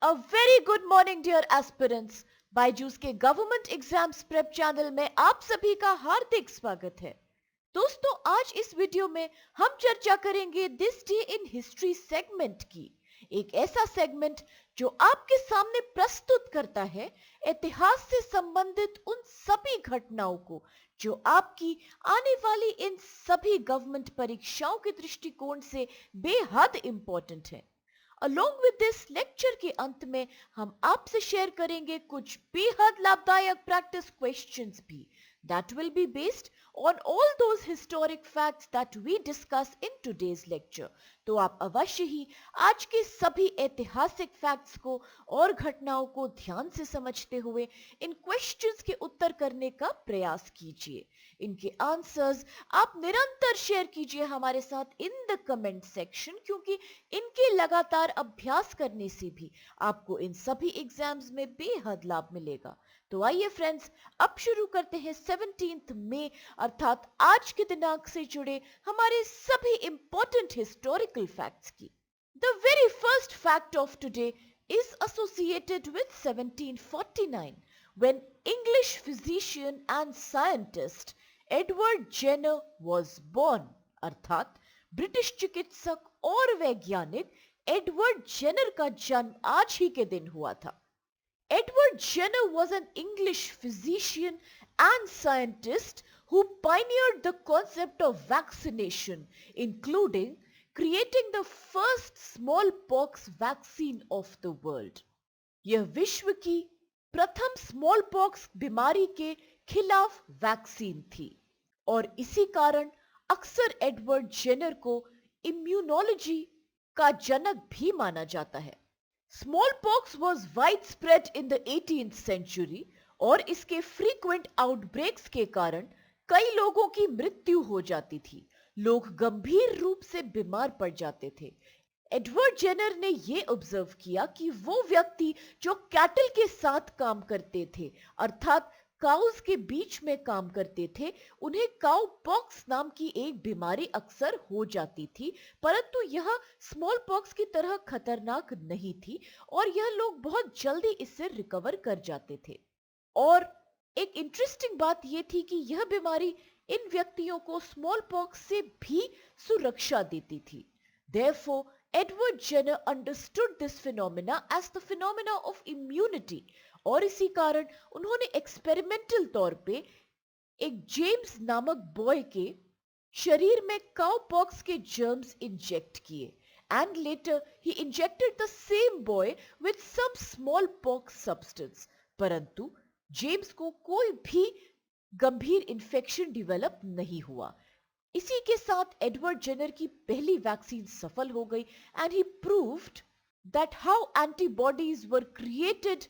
A very good morning dear aspirants. Byju's के government exams prep channel में आप सभी का हार्दिक स्वागत है। दोस्तों, आज इस वीडियो में हम चर्चा करेंगे this day in history segment की। एक ऐसा सेगमेंट जो आपके सामने प्रस्तुत करता है इतिहास से संबंधित उन सभी घटनाओं को जो आपकी आने वाली इन सभी गवर्नमेंट परीक्षाओं के दृष्टिकोण से बेहद इंपॉर्टेंट है। अलोंग विद दिस लेक्चर के अंत में हम आपसे शेयर करेंगे कुछ बेहद लाभदायक प्रैक्टिस क्वेश्चंस भी that will be based on all those historic facts that we discuss in today's lecture। तो आप अवश्य ही आज के सभी ऐतिहासिक फैक्ट्स को और घटनाओं को ध्यान से समझते हुए इन क्वेश्चंस के उत्तर करने का प्रयास कीजिए। इनके आंसर्स आप निरंतर शेयर कीजिए हमारे साथ इन द कमेंट सेक्शन, क्योंकि इनके लगातार अभ्यास करने से भी आपको इन सभी एग्जाम्स में बेहद लाभ मिलेगा। तो आइए फ्रेंड्स, अब शुरू करते हैं 17 मई अर्थात आज के दिनांक से जुड़े हमारे सभी इंपॉर्टेंट हिस्टोरिकल फैक्ट्स की। The very first fact of today is associated with 1749 when English physician and scientist Edward Jenner was born। अर्थात ब्रिटिश चिकित्सक और वैज्ञानिक एडवर्ड जेनर का जन्म आज ही के दिन हुआ था। Edward Jenner was an English physician and scientist who pioneered the concept of vaccination, including creating the first smallpox vaccine of the world। यह विश्व की प्रथम स्मॉलपॉक्स बीमारी के खिलाफ वैक्सीन थी और इसी कारण अक्सर एडवर्ड जेनर को इम्यूनोलॉजी का जनक भी माना जाता है। Smallpox was widespread in the 18th century और इसके frequent outbreaks के कारण कई लोगों की मृत्यु हो जाती थी। लोग गंभीर रूप से बीमार पड़ जाते थे। एडवर्ड जेनर ने यह ऑब्जर्व किया कि वो व्यक्ति जो कैटल के साथ काम करते थे अर्थात काउस के बीच में काम करते थे, उन्हें काउ पॉक्स नाम की एक बीमारी अक्सर हो जाती थी, परंतु यह स्मॉल पॉक्स की तरह खतरनाक नहीं थी और यह लोग बहुत जल्दी इससे रिकवर कर जाते थे। और एक इंटरेस्टिंग बात यह थी कि यह बीमारी इन व्यक्तियों को स्मॉल पॉक्स से भी सुरक्षा देती थी। Therefore, Edward Jenner understood this phenomena as the phenomena of immunity और इसी कारण उन्होंने एक्सपेरिमेंटल तौर पे एक जेम्स नामक बॉय के शरीर में काउपॉक्स के जर्म्स इंजेक्ट किए एंड लेटर ही injected the same boy with some smallpox substance, परंतु जेम्स को कोई भी गंभीर इंफेक्शन डेवलप नहीं हुआ। इसी के साथ एडवर्ड जेनर की पहली वैक्सीन सफल हो गई and he proved that how antibodies were created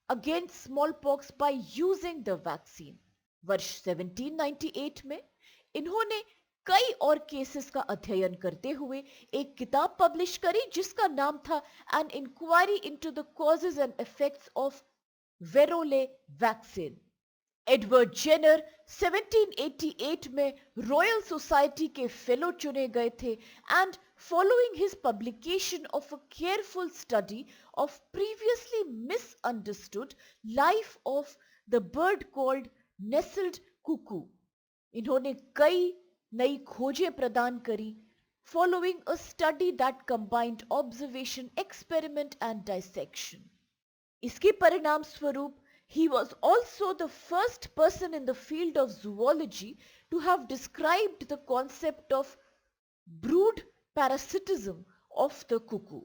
against smallpox by using the vaccine. वर्ष 1798 में इन्होंने कई और केसेस का अध्ययन करते हुए एक किताब पब्लिश करी जिसका नाम था an enquiry into the causes and effects of variolae vaccine. Edward Jenner 1788 में रॉयल सोसाइटी के फेलो चुने गए थे and following his publication of a careful study of previously misunderstood life of the bird called nestled cuckoo, इन्होंने कई नई खोजें प्रदान करी following a study that combined observation, experiment and dissection। इसके परिणाम स्वरूप he was also the first person in the field of zoology to have described the concept of brood parasitism of the cuckoo।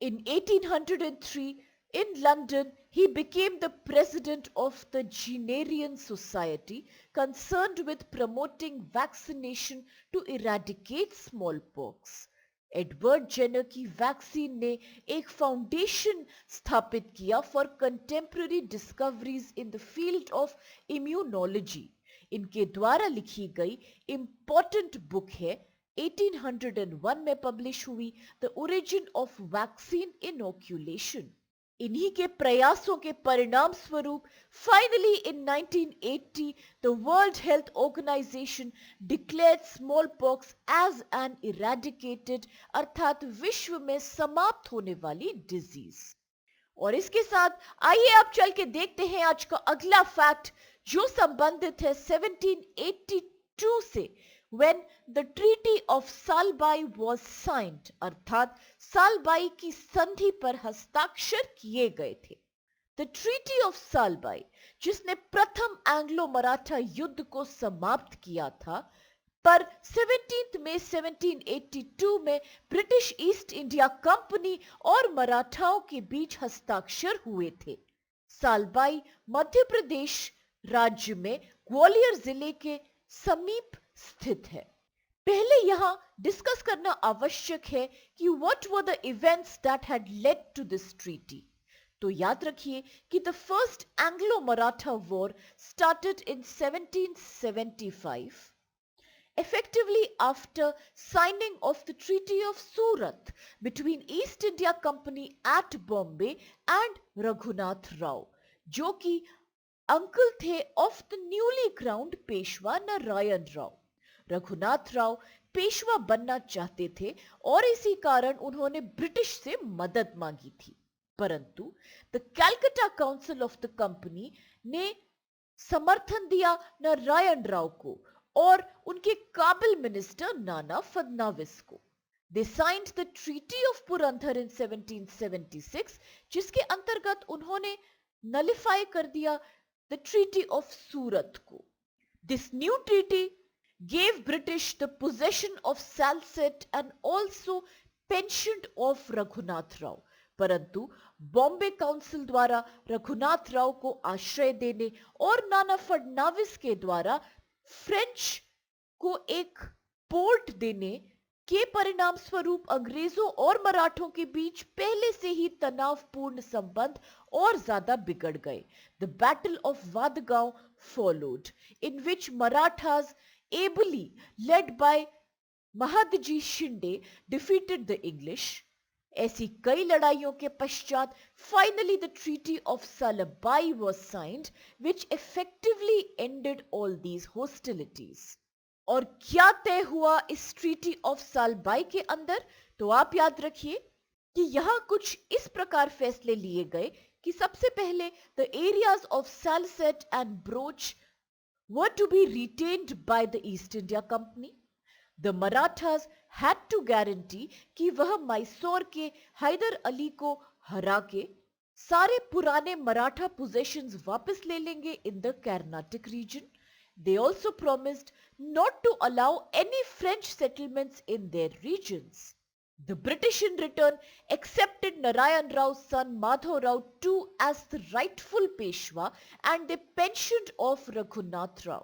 In 1803, in London, he became the president of the Jennerian Society, concerned with promoting vaccination to eradicate smallpox। Edward Jenner की vaccine ने एक foundation स्थापित किया for contemporary discoveries in the field of immunology. इनके द्वारा लिखी गई important book है 1801 में पब्लिश हुई the origin of vaccine inoculation. इन्हीं के प्रयासों के परिणाम स्वरूप finally in 1980 the World Health Organization declared smallpox as an eradicated अर्थात विश्व में समाप्त होने वाली डिजीज। और इसके साथ आइए अब चल के देखते हैं आज का अगला फैक्ट जो संबंधित है 1782 से, when the treaty of Salbai was signed, अर्थात सालबाई की संधि पर हस्ताक्षर किए गए थे। द ट्रीटी ऑफ सालबाई, जिसने प्रथम एंग्लो मराठा युद्ध को समाप्त किया था, पर 17 मई 1782 में ब्रिटिश ईस्ट इंडिया कंपनी और मराठाओं के बीच हस्ताक्षर हुए थे। सालबाई मध्य प्रदेश राज्य में ग्वालियर जिले के समीप स्थित है। पहले यहां डिस्कस करना आवश्यक है कि what were the events that had led to this treaty. तो याद रखिए कि the first Anglo Maratha war started in 1775 effectively after signing of the Treaty of Surat between East India Company at Bombay and Raghunath Rao, जो कि uncle थे of the newly crowned Peshwa Narayan Rao. Raghunath Rao Peshwa बनना चाहते थे और इसी कारण उन्होंने ब्रिटिश से मदद मांगी थी, परंतु the Calcutta council of the company ने समर्थन दिया नारायण राव को और उनके काबिल मिनिस्टर नाना फडणवीस को। They signed the Treaty of Purandar in 1776, जिसके अंतर्गत उन्होंने नलिफाई कर दिया the Treaty of सूरत को। This new treaty gave British the possession of Salsette and also pensioned of Raghunath Rao, परंतु बॉम्बे काउंसिल द्वारा रघुनाथ राव को आश्रय देने और नाना फडणवीस के द्वारा फ्रेंच को एक पोर्ट देने के परिणाम स्वरूप अंग्रेजों और मराठों के बीच पहले से ही तनावपूर्ण संबंध और ज्यादा बिगड़ गए। The battle of Wadgaon followed, in which Marathas ably led by Mahadji Shinde defeated the English. ऐसी कई लड़ाइयों के पश्चात finally the treaty of Salbai was signed which effectively ended all these hostilities. और क्या तय हुआ इस ट्रीटी ऑफ सालबाई के अंदर? तो आप याद रखिए कि यहां कुछ इस प्रकार फैसले लिए गए कि सबसे पहले the areas of Salsette and Broach were to be retained by the East India Company. The Marathas had to guarantee कि वह मैसूर के हैदर अली को हरा के सारे पुराने मराठा पोजेशंस वापस ले लेंगे in the Carnatic region. They also promised not to allow any French settlements in their regions. The British in return accepted Narayan Rao's son Madhav Rao too as the rightful Peshwa, and they pensioned off Raghunath Rao.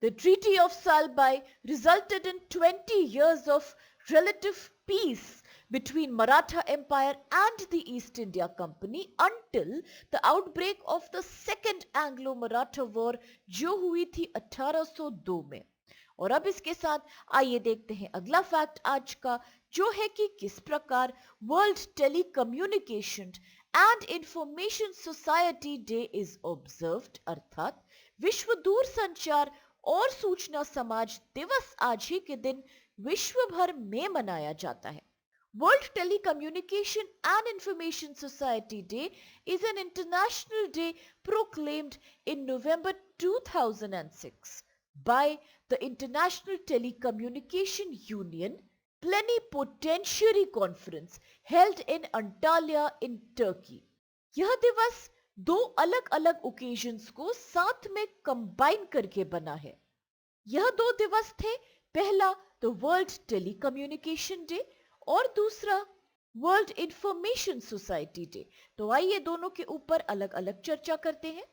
The Treaty of Salbai resulted in 20 years of relative peace between Maratha Empire and the East India Company until the outbreak of the Second Anglo-Maratha War जो हुई थी 1802 में। और अब इसके साथ आइए देखते हैं अगला फैक्ट आज का, जो है कि किस प्रकार world Telecommunication and Information Society day is observed, अर्थात विश्व दूरसंचार और सूचना समाज दिवस आज ही के दिन विश्व भर में मनाया जाता है। World Telecommunication and Information Society Day is an international day proclaimed in November 2006 by the International Telecommunication Union Plenipotentiary Conference held in Antalya in Turkey. यह दिवस दो अलग अलग ओकेजन्स को साथ में कंबाइन करके बना है। यह दो दिवस थे, पहला तो वर्ल्ड टेलीकम्युनिकेशन डे और दूसरा वर्ल्ड इंफॉर्मेशन सोसाइटी डे। तो आइए दोनों के ऊपर अलग अलग चर्चा करते हैं।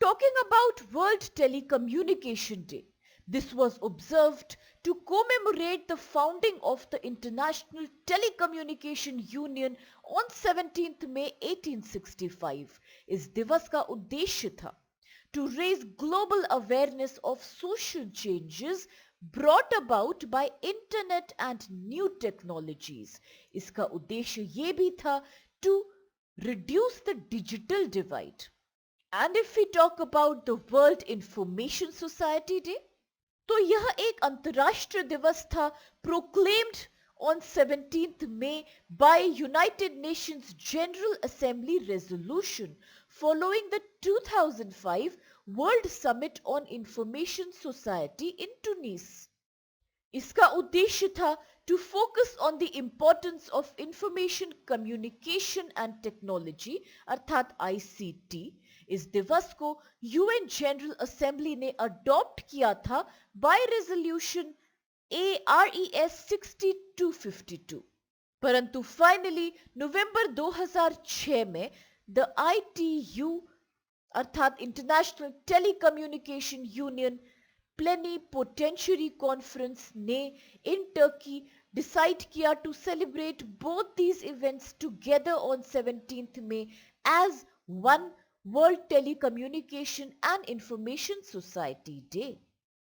Talking about World Telecommunication Day, this was observed to commemorate the founding of the International Telecommunication Union on 17 May 1865। इस दिवस का उद्देश्य था to raise global awareness of social changes brought about by internet and new technologies. इसका उद्देश्य ये भी था to reduce the digital divide. And if we talk about the World Information Society Day, तो यह एक अंतरराष्ट्रीय दिवस था proclaimed on 17th May by United Nations General Assembly resolution following the 2005 World Summit on Information Society in Tunis. इसका उद्देश्य था to focus on the importance of information communication and technology अर्थात ICT. इस दिवस को UN जनरल असेंबली ने adopt किया था बाय रेजोल्यूशन ARES 6252. परंतु फाइनली नवंबर 2006 में द ITU अर्थात International Telecommunication Union Plenipotentiary Conference ने इन टर्की डिसाइड किया to celebrate both these events together on 17th May as one World Telecommunication and Information Society Day.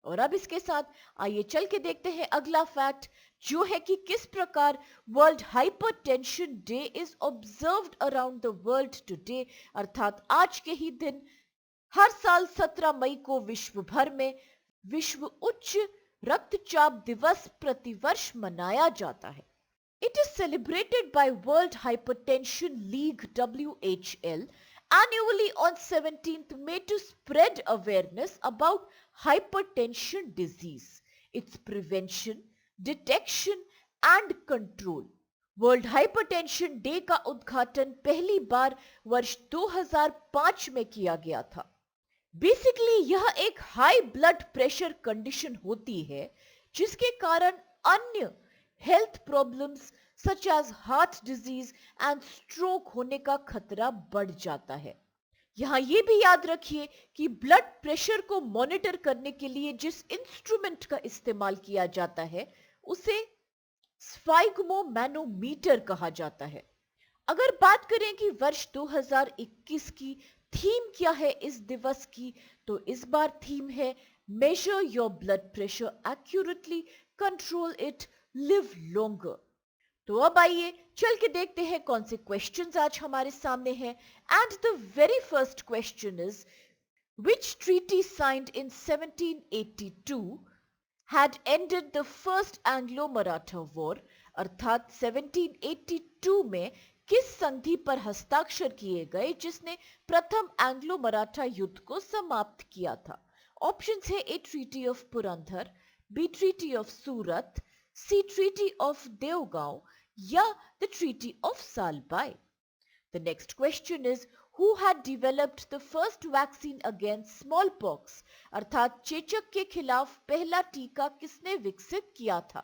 और अब इसके साथ आइए चल के देखते हैं अगला फैक्ट, जो है कि किस प्रकार world hypertension day is observed around the world today. अर्थात आज के ही दिन हर साल 17 मई को विश्व भर में विश्व उच्च रक्तचाप दिवस प्रतिवर्ष मनाया जाता है. It is celebrated by world hypertension league WHL annually on 17th May to spread awareness about hypertension disease, its prevention, detection and control. World hypertension day का उद्घाटन पहली बार वर्ष 2005 में किया गया था. बेसिकली यह एक हाई ब्लड प्रेशर कंडीशन होती है जिसके कारण अन्य health problems such as heart disease and stroke होने का खतरा बढ़ जाता है. यहां यह भी याद रखिए कि ब्लड प्रेशर को मॉनिटर करने के लिए जिस इंस्ट्रूमेंट का इस्तेमाल किया जाता है उसे स्फाइग्मोमैनोमीटर कहा जाता है. अगर बात करें कि वर्ष 2021 की थीम क्या है इस दिवस की, तो इस बार थीम है major your blood pressure accurately, control it, live longer. तो अब आइए चल के देखते हैं कौन से क्वेश्चंस आज हमारे सामने हैं. And the very first question is which treaty signed in 1782 had ended the first Anglo-Maratha War. अर्थात 1782 में किस संधि पर हस्ताक्षर किए गए जिसने प्रथम एंग्लो मराठा युद्ध को समाप्त किया था. ऑप्शंस है A treaty of Purandar, B treaty of Surat, C treaty of Devgaon या the treaty of Salbai. The next question is who had developed the first vaccine against smallpox अर्थात चेचक के खिलाफ पहला टीका किसने विकसित किया था.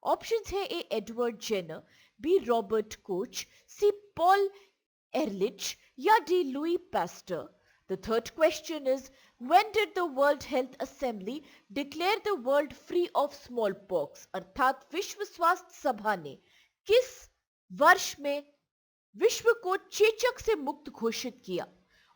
ऑप्शंस है A Edward Jenner, B Robert Koch, C Paul Ehrlich या D Louis Pasteur. The third question is when did the World Health Assembly declare the world free of smallpox अर्थात विश्व स्वास्थ्य सभा ने किस वर्ष में विश्व को चेचक से मुक्त घोषित किया.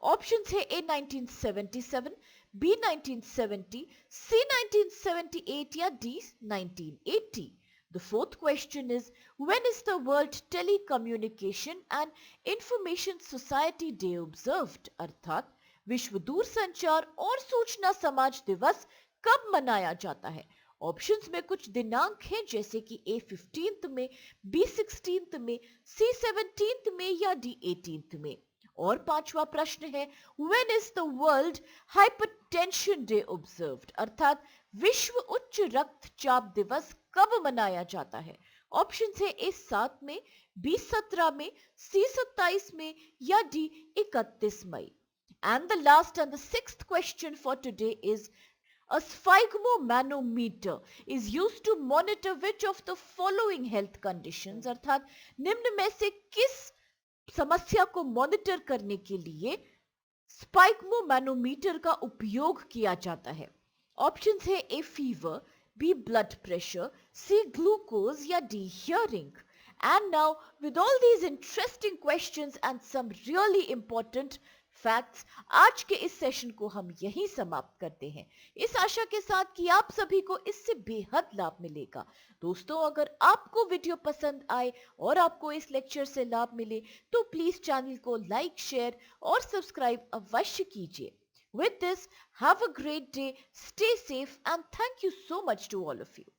ऑप्शंस है ए 1977, बी 1970, सी 1978 या D 1980. The fourth question is when is the World Telecommunication and Information Society Day observed अर्थात विश्व दूरसंचार और सूचना समाज दिवस कब मनाया जाता है. ऑप्शंस में कुछ दिनांक हैं जैसे कि ए 15th में, बी 16th में, सी 17th में या डी 18th में. और पांचवा प्रश्न है when is the world hypertension day observed अर्थात विश्व उच्च रक्तचाप दिवस कब मनाया जाता है. ऑप्शंस है ए 7 में, बी 17 में, सी 27 में या डी 31 मई. And the last and the sixth question for today is a sphygmomanometer is used to monitor which of the following health conditions अर्थात निम्न में से किस समस्या को मॉनिटर करने के लिए स्पाइग्मोमैनोमीटर का उपयोग किया जाता है. ऑप्शंस है A fever, B blood pressure, C glucose या D hearing. And now with all these interesting questions and some really important facts आज के इस सेशन को हम यहीं समाप्त करते हैं इस आशा के साथ कि आप सभी को इससे बेहद लाभ मिलेगा. दोस्तों अगर आपको वीडियो पसंद आए और आपको इस लेक्चर से लाभ मिले तो प्लीज चैनल को लाइक, शेयर और सब्सक्राइब अवश्य कीजिए. With this, have a great day, stay safe and thank you so much to all of you.